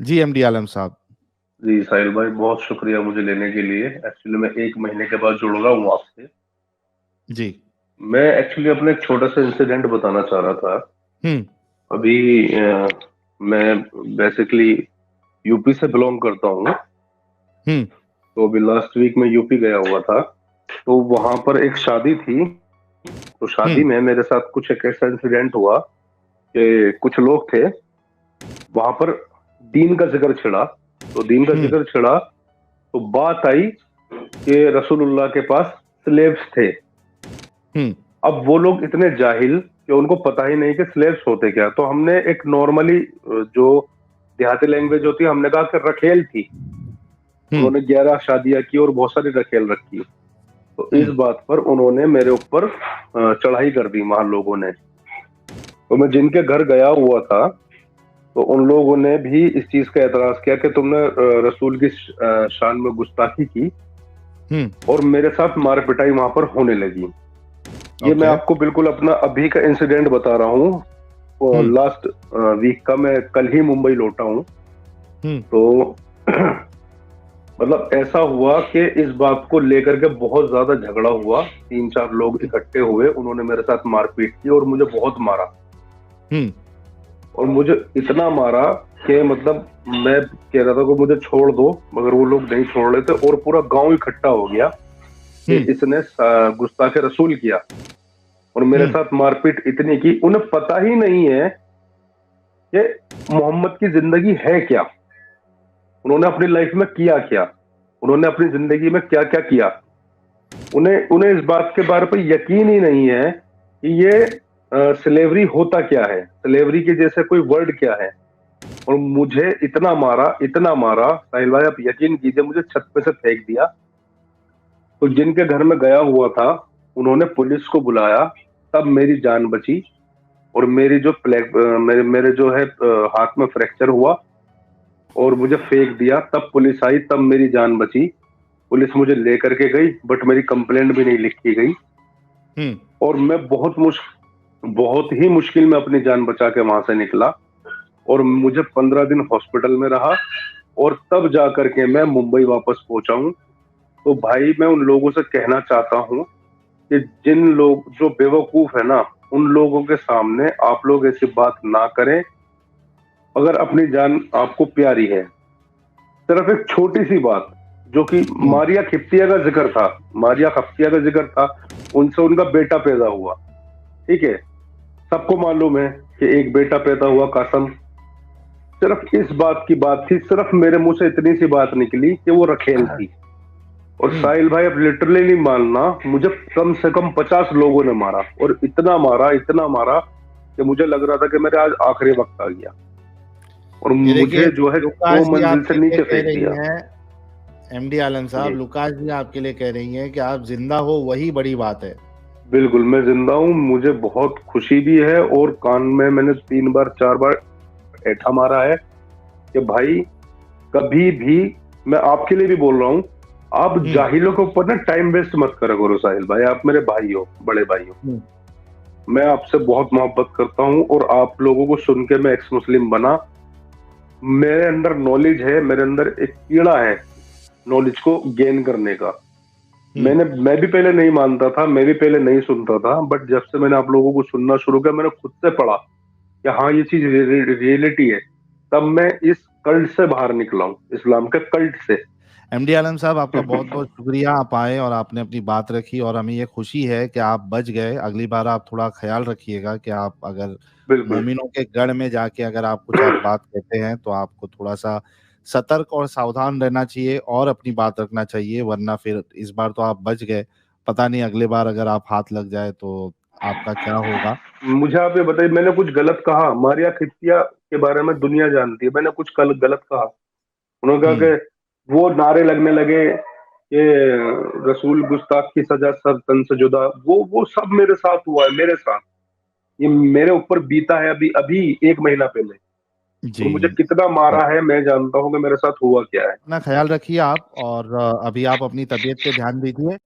जी MD आलम साहब। जी साहिल भाई, बहुत शुक्रिया मुझे लेने के लिए। एक्चुअली मैं 1 महीने के बाद जुड़ रहा हूँ आपसे। जी। मैं एक्चुअली अपना एक छोटा सा इंसिडेंट बताना चाह रहा था। हम्म। अभी मैं बेसिकली यूपी से बिलोंग करता हूँ। हम्म। तो अभी लास्ट वीक में यूपी गया हुआ था। तो वहां पर एक शादी थी। तो शादी हम्म। में मेरे साथ कुछ एक ऐसा इंसिडेंट हुआ कि कुछ लोग थे वहां पर। दीन का जिक्र छिड़ा। तो दीन का हम्म। जिक्र छिड़ा तो बात आई कि रसूलुल्लाह के पास स्लेव्स थे। हम्म। अब वो लोग इतने जाहिल कि उनको पता ही नहीं कि स्लेव्स होते क्या। तो हमने एक नॉर्मली जो देहाती लैंग्वेज होती है, हमने कहा कि रखेल थी। हम्म। उन्होंने 11 शादियां की और बहुत सारी रखेल रखी। तो इस हम्म। बात पर उन्होंने मेरे ऊपर चढ़ाई कर दी वहां लोगों ने। तो मैं जिनके घर गया हुआ था, तो उन लोगों ने भी इस चीज का एतराज किया कि तुमने रसूल की शान में गुस्ताखी की। हम्म। और मेरे साथ मार पिटाई वहां पर होने लगी। ये मैं ओके। आपको बिल्कुल अपना अभी का इंसिडेंट बता रहा हूँ। हम्म। लास्ट वीक का, मैं कल ही मुंबई लौटा हूँ। हम्म। तो मतलब ऐसा हुआ कि इस बात को लेकर के बहुत ज्यादा झगड़ा हुआ। 3-4 लोग इकट्ठे हुए, उन्होंने मेरे साथ मारपीट की और मुझे बहुत मारा। हम्म। और मुझे इतना मारा कि मतलब मैं कह रहा था कि मुझे छोड़ दो, मगर वो लोग नहीं छोड़ रहे थे। और पूरा गांव इकट्ठा हो गया कि हम्म। इसने गुस्ताखे रसूल किया। और मेरे हम्म। साथ मारपीट इतनी की, उन्हें पता ही नहीं है कि मोहम्मद की जिंदगी है क्या, उन्होंने अपनी लाइफ में किया क्या, उन्होंने अपनी जिंदगी में क्या क्या किया। उन्हें उन्हें इस बात के बारे पर यकीन ही नहीं है कि ये स्लेवरी होता क्या है, स्लेवरी के जैसे कोई वर्ड क्या है। और मुझे इतना मारा साहिल भाई, आप यकीन कीजिए, मुझे छत पे से फेंक दिया। तो जिनके घर में गया हुआ था, उन्होंने पुलिस को बुलाया, तब मेरी जान बची। और मेरी जो मेरे मेरे जो है हाथ में फ्रैक्चर हुआ और मुझे फेंक दिया, तब पुलिस आई, तब मेरी जान बची। पुलिस मुझे लेकर के गई, बट मेरी कंप्लेंट भी नहीं लिखी गई। हम्म। और मैं बहुत ही मुश्किल में अपनी जान बचा के वहां से निकला। और मुझे 15 दिन हॉस्पिटल में रहा। और तब जा करके मैं मुंबई वापस पहुंचा हूं। तो भाई, मैं उन लोगों से कहना चाहता हूं कि जिन लोग जो बेवकूफ है ना, उन लोगों के सामने आप लोग ऐसी बात ना करें। अगर अपनी जान आपको प्यारी है, सिर्फ एक छोटी सी बात, जो कि हम्म। मारिया खिप्तिया का जिक्र था, मारिया खप्तिया का जिक्र था, उनसे उनका बेटा पैदा हुआ। ठीक है, सबको मालूम है कि एक बेटा पैदा हुआ, कासम। सिर्फ इस बात की बात थी, सिर्फ मेरे मुंह से इतनी सी बात निकली कि वो रखेल थी। और हम्म। साहिल भाई, अब लिटरली नहीं मानना, मुझे कम से कम 50 लोगों ने मारा। और इतना मारा कि मुझे लग रहा था कि मेरे आज आखिरी वक्त आ गया। और ये देखिए, मुझे जो है दो लुकास जी मंजिल से आपके लिए नीचे कह फेंक रही दिया। हैं, एमडी आलम साहब, जी, लुकास जी आपके लिए कह रही हैं कि आप जिंदा हो वही बड़ी बात है। बिल्कुल मैं जिंदा हूँ, मुझे बहुत खुशी भी है। और कान में मैंने 3 बार 4 बार ऐठा मारा है कि भाई, कभी भी, मैं आपके लिए भी बोल रहा हूँ, आप हम्म। जाहिलों के ऊपर ना टाइम वेस्ट मत करो करो साहिल भाई। आप मेरे भाई हो, बड़े भाई हो। हम्म। मैं आपसे बहुत मोहब्बत करता हूँ। और आप लोगों को सुन के मैं एक्स मुस्लिम बना। मेरे अंदर नॉलेज है, मेरे अंदर एक कीड़ा है नॉलेज को गेन करने का। हम्म। मैं भी पहले नहीं मानता था, मैं भी पहले नहीं सुनता था, बट जब से मैंने आप लोगों को सुनना शुरू किया, मैंने खुद से पढ़ा कि हाँ, ये चीज रियलिटी है। तब मैं इस कल्ट से बाहर निकला हूँ, इस्लाम के कल्ट से। एमडी आलम साहब, आपका बहुत बहुत शुक्रिया, आप आए और आपने अपनी बात रखी, और हमें ये खुशी है कि आप बच गए। अगली बार आप थोड़ा ख्याल रखिएगा कि आप अगर बिल्कुल। मोमिनों के गढ़ में जाके अगर आप कुछ आप बात कहते हैं तो आपको थोड़ा सा सतर्क और सावधान रहना चाहिए और अपनी बात रखना चाहिए, वरना फिर इस बार तो आप बच गए, पता नहीं अगली बार अगर आप हाथ लग जाए तो आपका क्या होगा। मुझे आप ये बताइए, मैंने कुछ गलत कहा? मारिया खितिया के बारे में दुनिया जानती है, मैंने कुछ कल गलत कहा? उन्होंने कहा हम्म। कि वो नारे लगने लगे कि रसूल गुस्ताख की सजा सर तन से जुदा। वो सब मेरे साथ हुआ है, मेरे साथ। ये मेरे ऊपर बीता है अभी अभी 1 महीना पहले। और जी। मुझे कितना मारा है, मैं जानता हूँ कि मेरे साथ हुआ क्या है। अपना ख्याल रखिए आप, और अभी आप अपनी तबीयत पे ध्यान दीजिए।